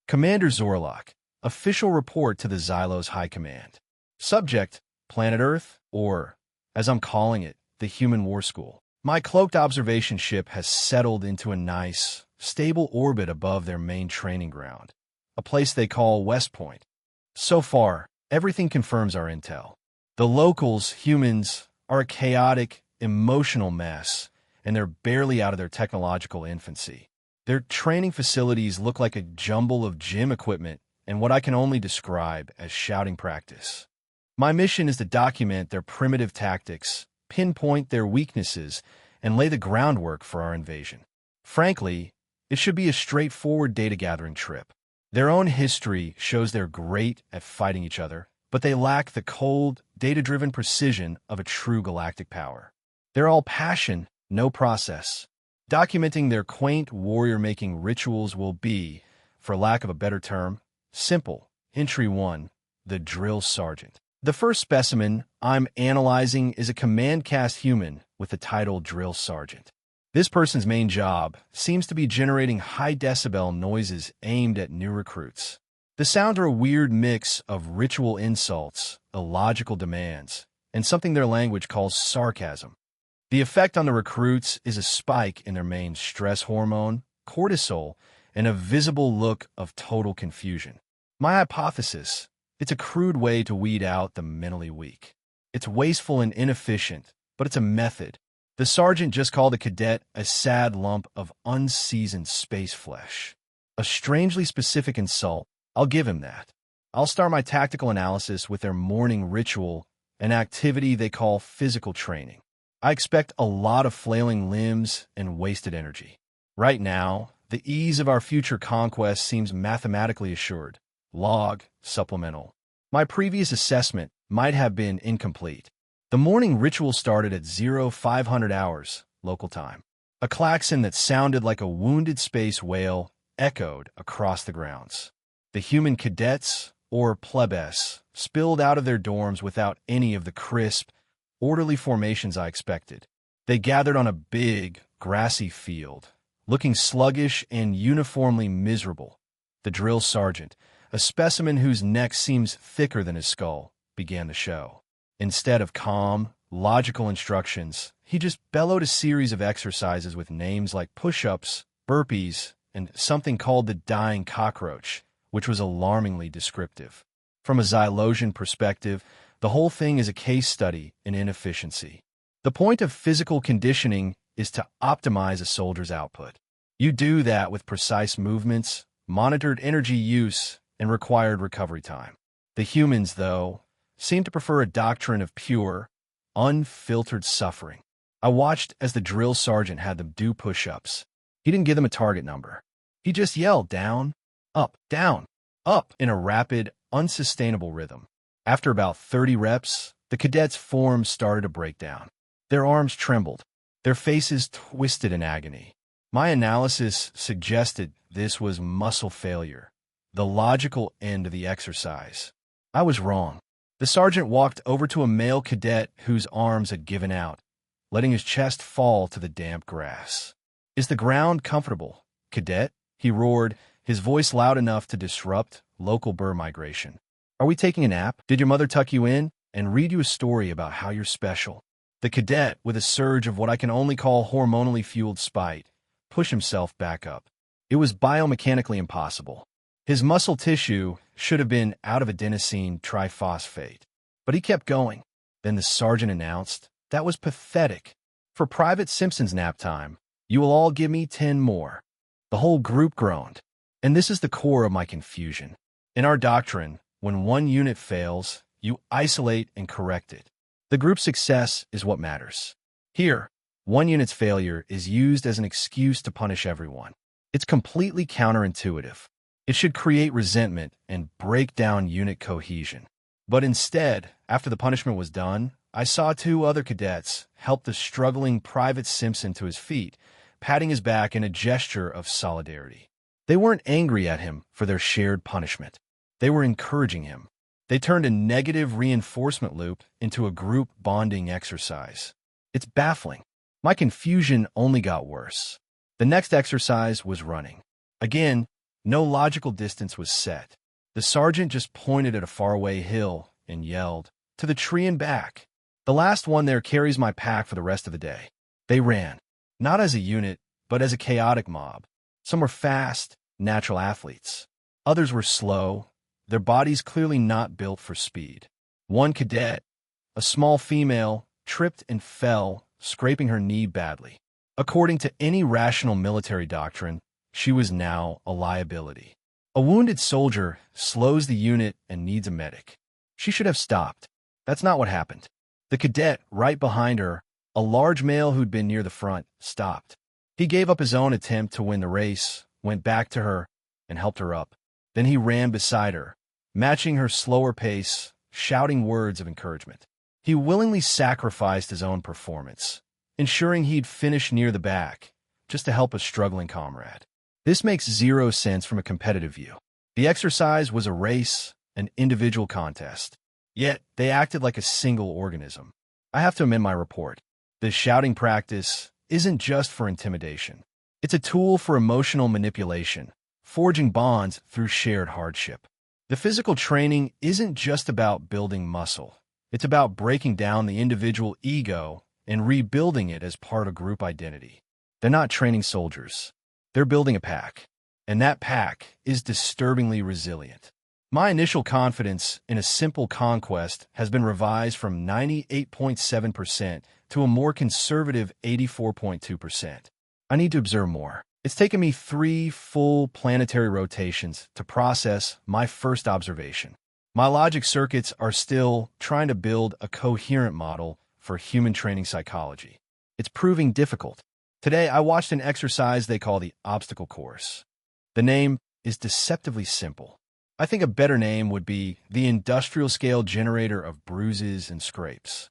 Commander Zorlok, official report to the Xylos High Command. Subject, Planet Earth, or, as I'm calling it, the Human War School. My cloaked observation ship has settled into a nice, stable orbit above their main training ground, a place they call West Point. So far, everything confirms our intel. The locals, humans, are a chaotic, emotional mess, and they're barely out of their technological infancy. Their training facilities look like a jumble of gym equipment and what I can only describe as shouting practice. My mission is to document their primitive tactics, pinpoint their weaknesses, and lay the groundwork for our invasion. Frankly, it should be a straightforward data-gathering trip. Their own history shows they're great at fighting each other, but they lack the cold, data-driven precision of a true galactic power. They're all passion, no process. Documenting their quaint warrior-making rituals will be, for lack of a better term, simple. Entry 1, the Drill Sergeant. The first specimen I'm analyzing is a command caste human with the title Drill Sergeant. This person's main job seems to be generating high-decibel noises aimed at new recruits. The sounds are a weird mix of ritual insults, illogical demands, and something their language calls sarcasm. The effect on the recruits is a spike in their main stress hormone, cortisol, and a visible look of total confusion. My hypothesis: it's a crude way to weed out the mentally weak. It's wasteful and inefficient, but it's a method. The sergeant just called a cadet a sad lump of unseasoned space flesh. A strangely specific insult, I'll give him that. I'll start my tactical analysis with their morning ritual, an activity they call physical training. I expect a lot of flailing limbs and wasted energy. Right now, the ease of our future conquest seems mathematically assured. Log, supplemental. My previous assessment might have been incomplete. The morning ritual started at 0500 hours, local time. A klaxon that sounded like a wounded space whale echoed across the grounds. The human cadets, or plebes, spilled out of their dorms without any of the crisp, orderly formations I expected. They gathered on a big, grassy field, looking sluggish and uniformly miserable. The drill sergeant, a specimen whose neck seems thicker than his skull, began the show. Instead of calm, logical instructions, he just bellowed a series of exercises with names like push-ups, burpees, and something called the dying cockroach, which was alarmingly descriptive. From a Xylosian perspective, the whole thing is a case study in inefficiency. The point of physical conditioning is to optimize a soldier's output. You do that with precise movements, monitored energy use, and required recovery time. The humans, though, seem to prefer a doctrine of pure, unfiltered suffering. I watched as the drill sergeant had them do push-ups. He didn't give them a target number. He just yelled down, up, in a rapid, unsustainable rhythm. After about 30 reps, the cadets' forms started to break down. Their arms trembled, their faces twisted in agony. My analysis suggested this was muscle failure, the logical end of the exercise. I was wrong. The sergeant walked over to a male cadet whose arms had given out, letting his chest fall to the damp grass. "Is the ground comfortable, cadet?" he roared, his voice loud enough to disrupt local bird migration. "Are we taking a nap? Did your mother tuck you in and read you a story about how you're special?" The cadet, with a surge of what I can only call hormonally fueled spite, pushed himself back up. It was biomechanically impossible. His muscle tissue should have been out of adenosine triphosphate. But he kept going. Then the sergeant announced, "That was pathetic. For Private Simpson's nap time, you will all give me 10 more." The whole group groaned. And this is the core of my confusion. In our doctrine, when one unit fails, you isolate and correct it. The group's success is what matters. Here, one unit's failure is used as an excuse to punish everyone. It's completely counterintuitive. It should create resentment and break down unit cohesion. But instead, after the punishment was done, I saw 2 other cadets help the struggling Private Simpson to his feet, patting his back in a gesture of solidarity. They weren't angry at him for their shared punishment. They were encouraging him. They turned a negative reinforcement loop into a group bonding exercise. It's baffling. My confusion only got worse. The next exercise was running. Again, No logical distance was set. The sergeant just pointed at a faraway hill and yelled, "To the tree and back. The last one there carries my pack for the rest of the day." They ran, not as a unit, but as a chaotic mob. Some were fast, natural athletes. Others were slow, their bodies clearly not built for speed. One cadet, a small female, tripped and fell, scraping her knee badly. According to any rational military doctrine, she was now a liability. A wounded soldier slows the unit and needs a medic. She should have stopped. That's not what happened. The cadet right behind her, a large male who'd been near the front, stopped. He gave up his own attempt to win the race, went back to her, and helped her up. Then he ran beside her, matching her slower pace, shouting words of encouragement. He willingly sacrificed his own performance, ensuring he'd finish near the back, just to help a struggling comrade. This makes zero sense from a competitive view. The exercise was a race, an individual contest. Yet, they acted like a single organism. I have to amend my report. This shouting practice isn't just for intimidation. It's a tool for emotional manipulation, forging bonds through shared hardship. The physical training isn't just about building muscle. It's about breaking down the individual ego and rebuilding it as part of group identity. They're not training soldiers. They're building a pack. And that pack is disturbingly resilient. My initial confidence in a simple conquest has been revised from 98.7% to a more conservative 84.2%. I need to observe more. It's taken me 3 full planetary rotations to process my first observation. My logic circuits are still trying to build a coherent model for human training psychology. It's proving difficult. Today, I watched an exercise they call the obstacle course. The name is deceptively simple. I think a better name would be the industrial-scale generator of bruises and scrapes.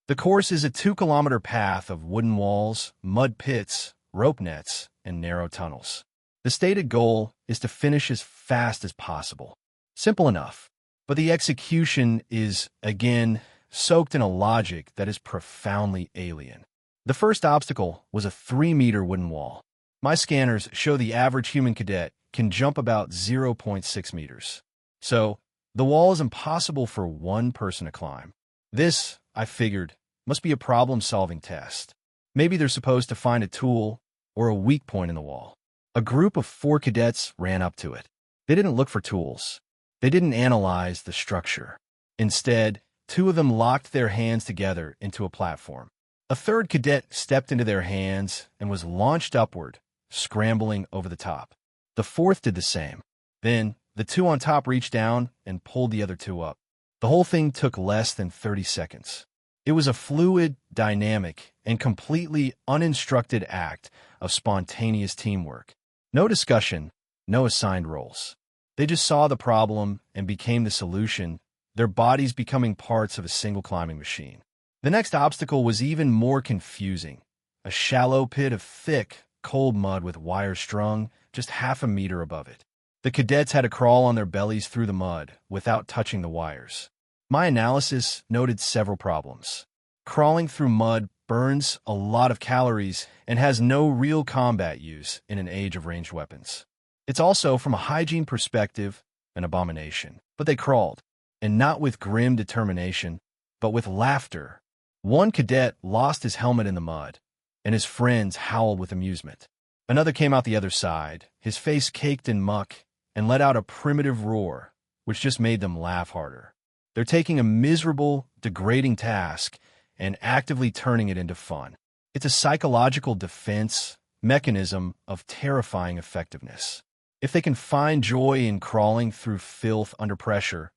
The course is a 2-kilometer path of wooden walls, mud pits, rope nets, and narrow tunnels. The stated goal is to finish as fast as possible. Simple enough, but the execution is, again, soaked in a logic that is profoundly alien. The first obstacle was a 3-meter wooden wall. My scanners show the average human cadet can jump about 0.6 meters. So, the wall is impossible for one person to climb. This, I figured, must be a problem-solving test. Maybe they're supposed to find a tool or a weak point in the wall. A group of 4 cadets ran up to it. They didn't look for tools. They didn't analyze the structure. Instead, 2 of them locked their hands together into a platform. A 3rd cadet stepped into their hands and was launched upward, scrambling over the top. The 4th did the same. Then, the 2 on top reached down and pulled the other 2 up. The whole thing took less than 30 seconds. It was a fluid, dynamic, and completely uninstructed act of spontaneous teamwork. No discussion, no assigned roles. They just saw the problem and became the solution, their bodies becoming parts of a single climbing machine. The next obstacle was even more confusing. A shallow pit of thick, cold mud with wires strung just half a meter above it. The cadets had to crawl on their bellies through the mud without touching the wires. My analysis noted several problems. Crawling through mud burns a lot of calories and has no real combat use in an age of ranged weapons. It's also, from a hygiene perspective, an abomination. But they crawled, and not with grim determination, but with laughter. One cadet lost his helmet in the mud, and his friends howled with amusement. Another came out the other side, his face caked in muck, and let out a primitive roar, which just made them laugh harder. They're taking a miserable, degrading task and actively turning it into fun. It's a psychological defense mechanism of terrifying effectiveness. If they can find joy in crawling through filth under pressure,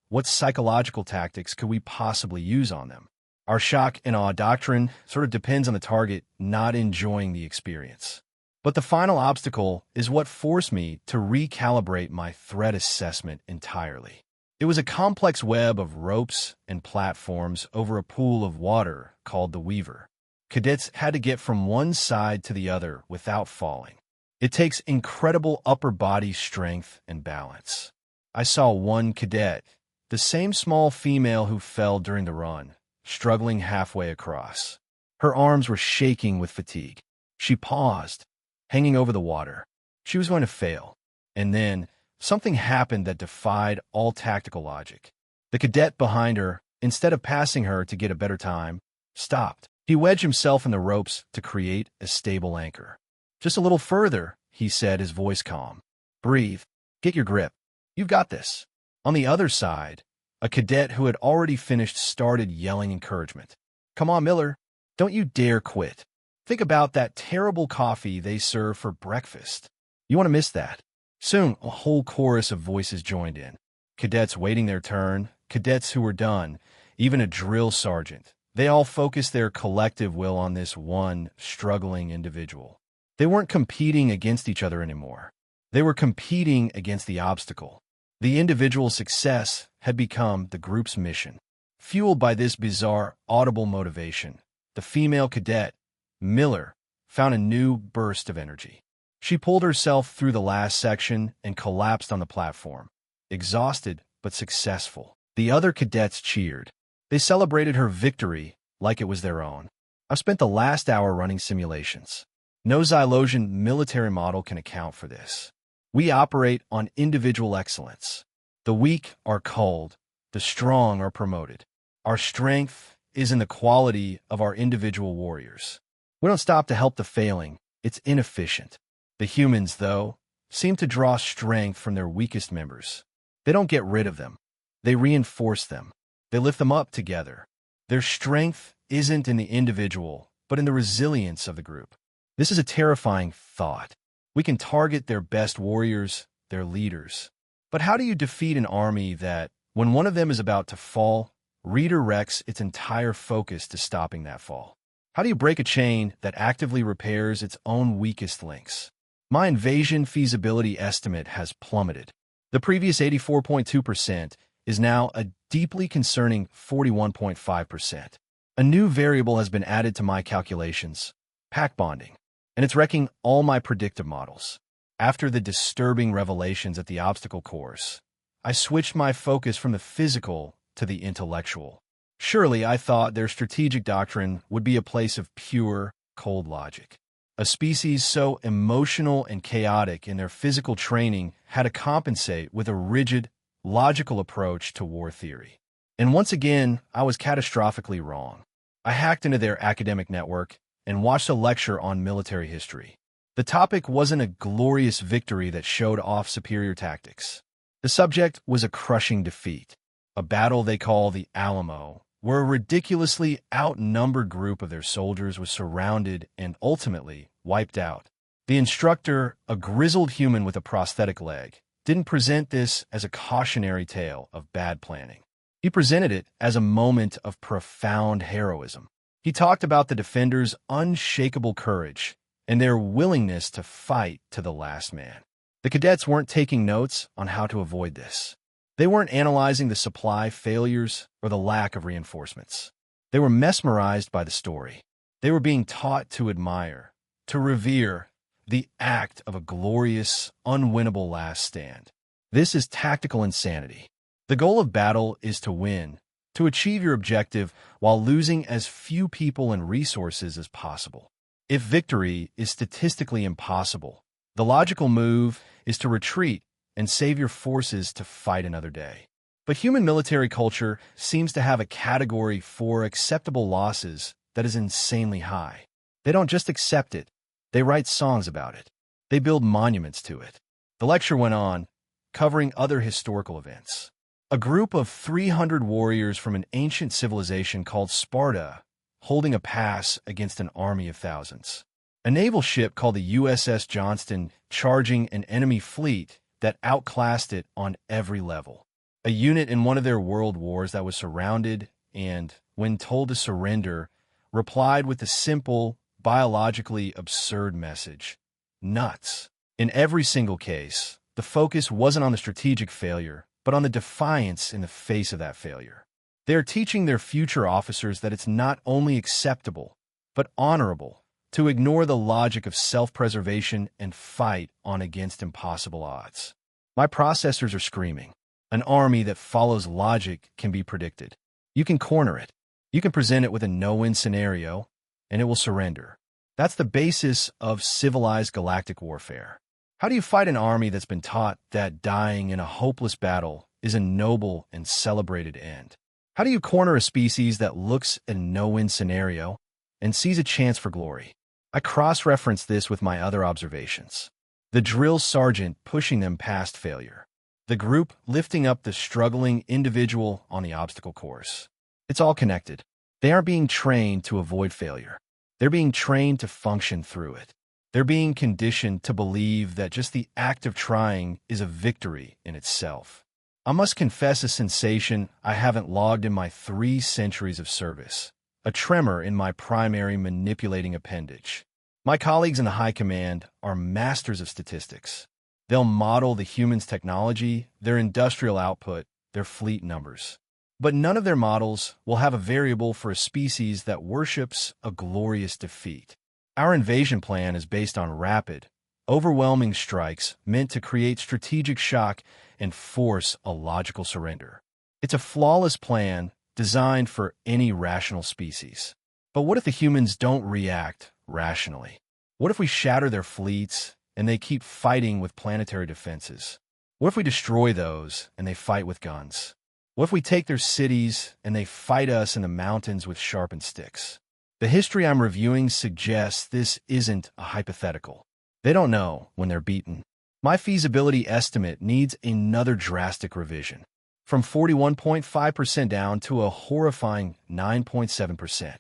what psychological tactics could we possibly use on them? Our shock and awe doctrine sort of depends on the target not enjoying the experience. But the final obstacle is what forced me to recalibrate my threat assessment entirely. It was a complex web of ropes and platforms over a pool of water called the Weaver. Cadets had to get from one side to the other without falling. It takes incredible upper body strength and balance. I saw one cadet, the same small female who fell during the run, struggling halfway across. Her arms were shaking with fatigue. She paused, hanging over the water. She was going to fail. And then, something happened that defied all tactical logic. The cadet behind her, instead of passing her to get a better time, stopped. He wedged himself in the ropes to create a stable anchor. "Just a little further," he said, his voice calm. "Breathe. Get your grip. You've got this." On the other side, a cadet who had already finished started yelling encouragement. "Come on, Miller. Don't you dare quit. Think about that terrible coffee they serve for breakfast. You want to miss that." Soon, a whole chorus of voices joined in. Cadets waiting their turn, cadets who were done, even a drill sergeant. They all focused their collective will on this one struggling individual. They weren't competing against each other anymore. They were competing against the obstacle. The individual's success had become the group's mission. Fueled by this bizarre, audible motivation, the female cadet, Miller, found a new burst of energy. She pulled herself through the last section and collapsed on the platform, exhausted but successful. The other cadets cheered. They celebrated her victory like it was their own. I've spent the last hour running simulations. No Xylosian military model can account for this. We operate on individual excellence. The weak are culled, the strong are promoted. Our strength is in the quality of our individual warriors. We don't stop to help the failing. It's inefficient. The humans, though, seem to draw strength from their weakest members. They don't get rid of them. They reinforce them. They lift them up together. Their strength isn't in the individual, but in the resilience of the group. This is a terrifying thought. We can target their best warriors, their leaders. But how do you defeat an army that, when one of them is about to fall, redirects its entire focus to stopping that fall? How do you break a chain that actively repairs its own weakest links? My invasion feasibility estimate has plummeted. The previous 84.2% is now a deeply concerning 41.5%. A new variable has been added to my calculations, pack bonding, and it's wrecking all my predictive models. After the disturbing revelations at the obstacle course, I switched my focus from the physical to the intellectual. Surely I thought their strategic doctrine would be a place of pure, cold logic. A species so emotional and chaotic in their physical training had to compensate with a rigid, logical approach to war theory. And once again, I was catastrophically wrong. I hacked into their academic network and watched a lecture on military history. The topic wasn't a glorious victory that showed off superior tactics. The subject was a crushing defeat, a battle they call the Alamo, where a ridiculously outnumbered group of their soldiers was surrounded and ultimately wiped out. The instructor, a grizzled human with a prosthetic leg, didn't present this as a cautionary tale of bad planning. He presented it as a moment of profound heroism. He talked about the defenders' unshakable courage and their willingness to fight to the last man. The cadets weren't taking notes on how to avoid this. They weren't analyzing the supply failures or the lack of reinforcements. They were mesmerized by the story. They were being taught to admire, to revere, the act of a glorious, unwinnable last stand. This is tactical insanity. The goal of battle is to win, to achieve your objective while losing as few people and resources as possible. If victory is statistically impossible, the logical move is to retreat and save your forces to fight another day. But human military culture seems to have a category for acceptable losses that is insanely high. They don't just accept it, they write songs about it. They build monuments to it. The lecture went on, covering other historical events. A group of 300 warriors from an ancient civilization called Sparta holding a pass against an army of thousands. A naval ship called the USS Johnston charging an enemy fleet that outclassed it on every level. A unit in one of their world wars that was surrounded and, when told to surrender, replied with the simple, biologically absurd message, nuts. In every single case, the focus wasn't on the strategic failure, but on the defiance in the face of that failure. They are teaching their future officers that it's not only acceptable, but honorable to ignore the logic of self-preservation and fight on against impossible odds. My processors are screaming. An army that follows logic can be predicted. You can corner it. You can present it with a no-win scenario, and it will surrender. That's the basis of civilized galactic warfare. How do you fight an army that's been taught that dying in a hopeless battle is a noble and celebrated end? How do you corner a species that looks at a no-win scenario and sees a chance for glory? I cross-reference this with my other observations. The drill sergeant pushing them past failure. The group lifting up the struggling individual on the obstacle course. It's all connected. They aren't being trained to avoid failure. They're being trained to function through it. They're being conditioned to believe that just the act of trying is a victory in itself. I must confess a sensation I haven't logged in my 3 centuries of service. A tremor in my primary manipulating appendage. My colleagues in the high command are masters of statistics. They'll model the humans' technology, their industrial output, their fleet numbers. But none of their models will have a variable for a species that worships a glorious defeat. Our invasion plan is based on rapid, overwhelming strikes meant to create strategic shock and force a logical surrender. It's a flawless plan designed for any rational species. But what if the humans don't react rationally? What if we shatter their fleets and they keep fighting with planetary defenses? What if we destroy those and they fight with guns? What if we take their cities and they fight us in the mountains with sharpened sticks? The history I'm reviewing suggests this isn't a hypothetical. They don't know when they're beaten. My feasibility estimate needs another drastic revision, from 41.5% down to a horrifying 9.7%.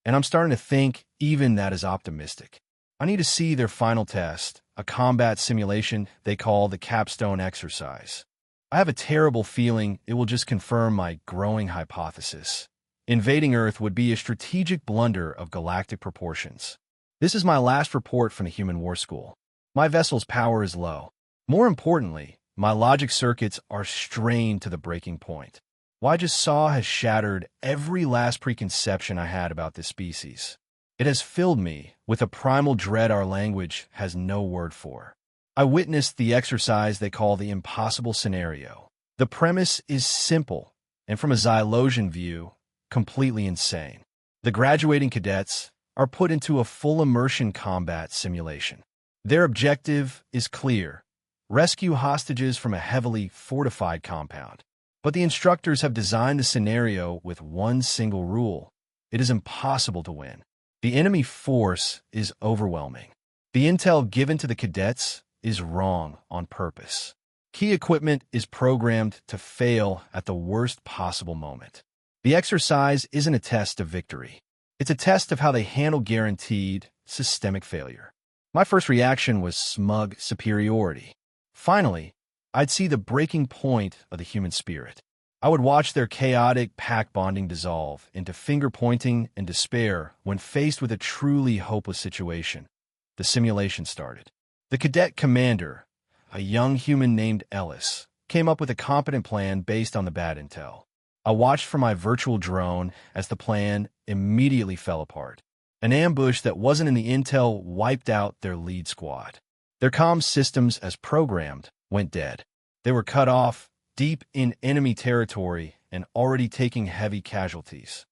And I'm starting to think even that is optimistic. I need to see their final test, a combat simulation they call the capstone exercise. I have a terrible feeling it will just confirm my growing hypothesis. Invading Earth would be a strategic blunder of galactic proportions. This is my last report from the Human War School. My vessel's power is low. More importantly, my logic circuits are strained to the breaking point. What I just saw has shattered every last preconception I had about this species. It has filled me with a primal dread our language has no word for. I witnessed the exercise they call the impossible scenario. The premise is simple, and from a Xylosian view, completely insane. The graduating cadets are put into a full immersion combat simulation. Their objective is clear: rescue hostages from a heavily fortified compound. But the instructors have designed the scenario with one single rule. It is impossible to win. The enemy force is overwhelming. The intel given to the cadets is wrong on purpose. Key equipment is programmed to fail at the worst possible moment. The exercise isn't a test of victory. It's a test of how they handle guaranteed, systemic failure. My first reaction was smug superiority. Finally, I'd see the breaking point of the human spirit. I would watch their chaotic pack bonding dissolve into finger-pointing and despair when faced with a truly hopeless situation. The simulation started. The cadet commander, a young human named Ellis, came up with a competent plan based on the bad intel. I watched from my virtual drone as the plan immediately fell apart. An ambush that wasn't in the intel wiped out their lead squad. Their comm systems, as programmed, went dead. They were cut off, deep in enemy territory, and already taking heavy casualties.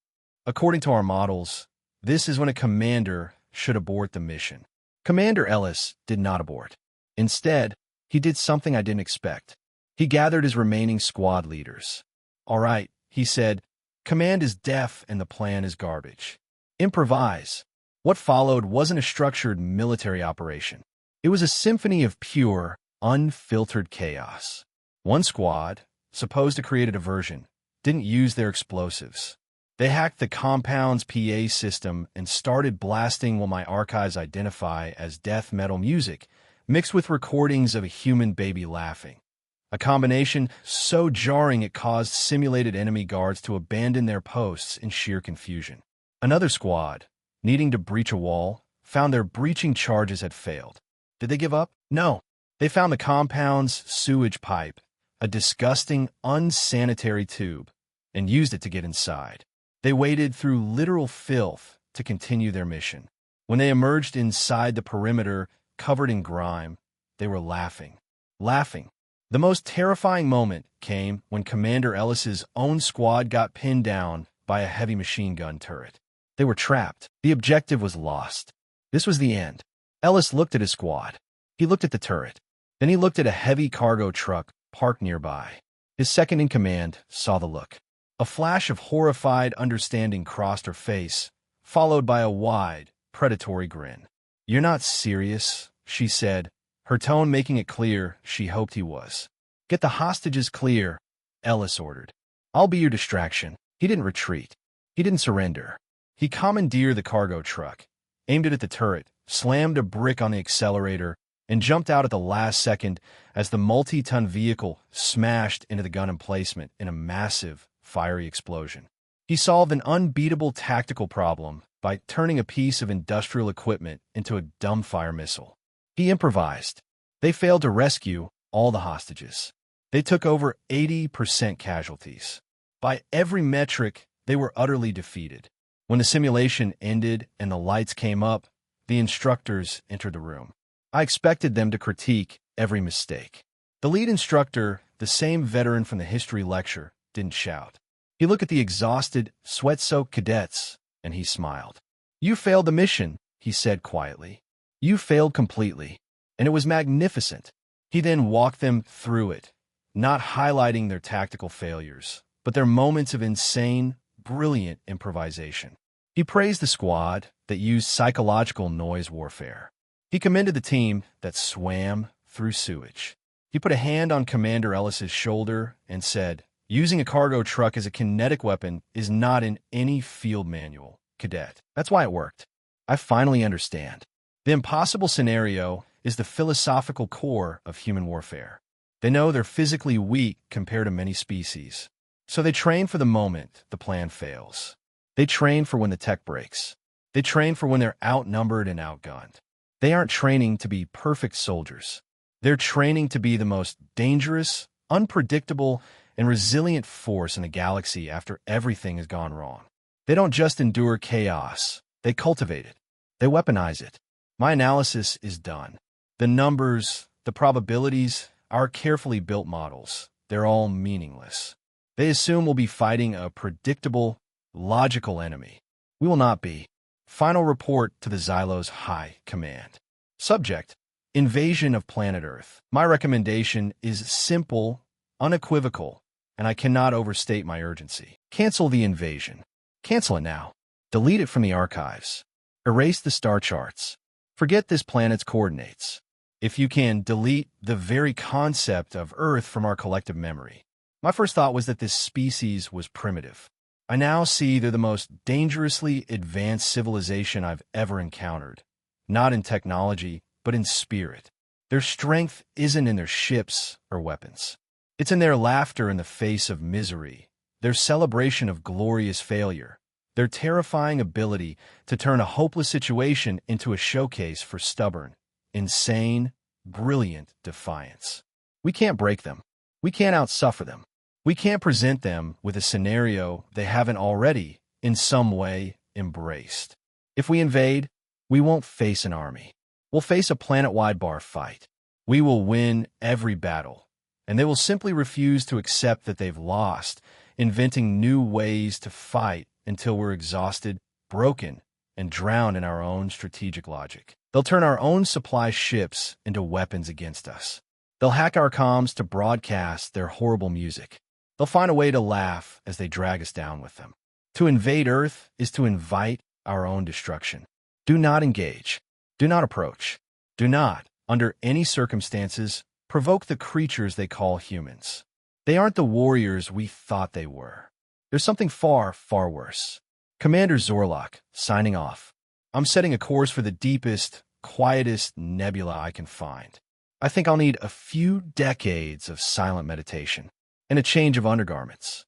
According to our models, this is when a commander should abort the mission. Commander Ellis did not abort. Instead, he did something I didn't expect. He gathered his remaining squad leaders. "All right," he said, "command is deaf and the plan is garbage. Improvise." What followed wasn't a structured military operation. It was a symphony of pure, unfiltered chaos. One squad, supposed to create a diversion, didn't use their explosives. They hacked the compound's PA system and started blasting what my archives identify as death metal music, mixed with recordings of a human baby laughing. A combination so jarring it caused simulated enemy guards to abandon their posts in sheer confusion. Another squad, needing to breach a wall, found their breaching charges had failed. Did they give up? No. They found the compound's sewage pipe, a disgusting, unsanitary tube, and used it to get inside. They waded through literal filth to continue their mission. When they emerged inside the perimeter, covered in grime, they were laughing. Laughing. The most terrifying moment came when Commander Ellis's own squad got pinned down by a heavy machine gun turret. They were trapped. The objective was lost. This was the end. Ellis looked at his squad. He looked at the turret. Then he looked at a heavy cargo truck parked nearby. His second-in-command saw the look. A flash of horrified understanding crossed her face, followed by a wide, predatory grin. "You're not serious," she said, her tone making it clear she hoped he was. "Get the hostages clear," Ellis ordered. "I'll be your distraction." He didn't retreat. He didn't surrender. He commandeered the cargo truck, aimed it at the turret, slammed a brick on the accelerator, and jumped out at the last second as the multi-ton vehicle smashed into the gun emplacement in a massive, fiery explosion. He solved an unbeatable tactical problem by turning a piece of industrial equipment into a dumbfire missile. He improvised. They failed to rescue all the hostages. They took over 80% casualties. By every metric, they were utterly defeated. When the simulation ended and the lights came up, the instructors entered the room. I expected them to critique every mistake. The lead instructor, the same veteran from the history lecture, didn't shout. He looked at the exhausted, sweat-soaked cadets, and he smiled. "You failed the mission," he said quietly. "You failed completely, and it was magnificent." He then walked them through it, not highlighting their tactical failures, but their moments of insane, brilliant improvisation. He praised the squad that used psychological noise warfare. He commended the team that swam through sewage. He put a hand on Commander Ellis's shoulder and said, "Using a cargo truck as a kinetic weapon is not in any field manual, cadet. That's why it worked. I finally understand. The impossible scenario is the philosophical core of human warfare. They know they're physically weak compared to many species. So they train for the moment the plan fails. They train for when the tech breaks. They train for when they're outnumbered and outgunned. They aren't training to be perfect soldiers. They're training to be the most dangerous, unpredictable, and resilient force in the galaxy after everything has gone wrong. They don't just endure chaos. They cultivate it. They weaponize it. My analysis is done. The numbers, the probabilities, our carefully built models, they're all meaningless. They assume we'll be fighting a predictable, logical enemy. We will not be. Final report to the Xylos High Command. Subject: Invasion of Planet Earth. My recommendation is simple, unequivocal, and I cannot overstate my urgency. Cancel the invasion. Cancel it now. Delete it from the archives. Erase the star charts. Forget this planet's coordinates. If you can, delete the very concept of Earth from our collective memory. My first thought was that this species was primitive. I now see they're the most dangerously advanced civilization I've ever encountered. Not in technology, but in spirit. Their strength isn't in their ships or weapons. It's in their laughter in the face of misery, their celebration of glorious failure, their terrifying ability to turn a hopeless situation into a showcase for stubborn, insane, brilliant defiance. We can't break them. We can't outsuffer them. We can't present them with a scenario they haven't already, in some way, embraced. If we invade, we won't face an army. We'll face a planet-wide bar fight. We will win every battle, and they will simply refuse to accept that they've lost, inventing new ways to fight until we're exhausted, broken, and drowned in our own strategic logic. They'll turn our own supply ships into weapons against us. They'll hack our comms to broadcast their horrible music. They'll find a way to laugh as they drag us down with them. To invade Earth is to invite our own destruction. Do not engage. Do not approach. Do not, under any circumstances, provoke the creatures they call humans. They aren't the warriors we thought they were. There's something far, far worse. Commander Zorlok, signing off. I'm setting a course for the deepest, quietest nebula I can find. I think I'll need a few decades of silent meditation and a change of undergarments.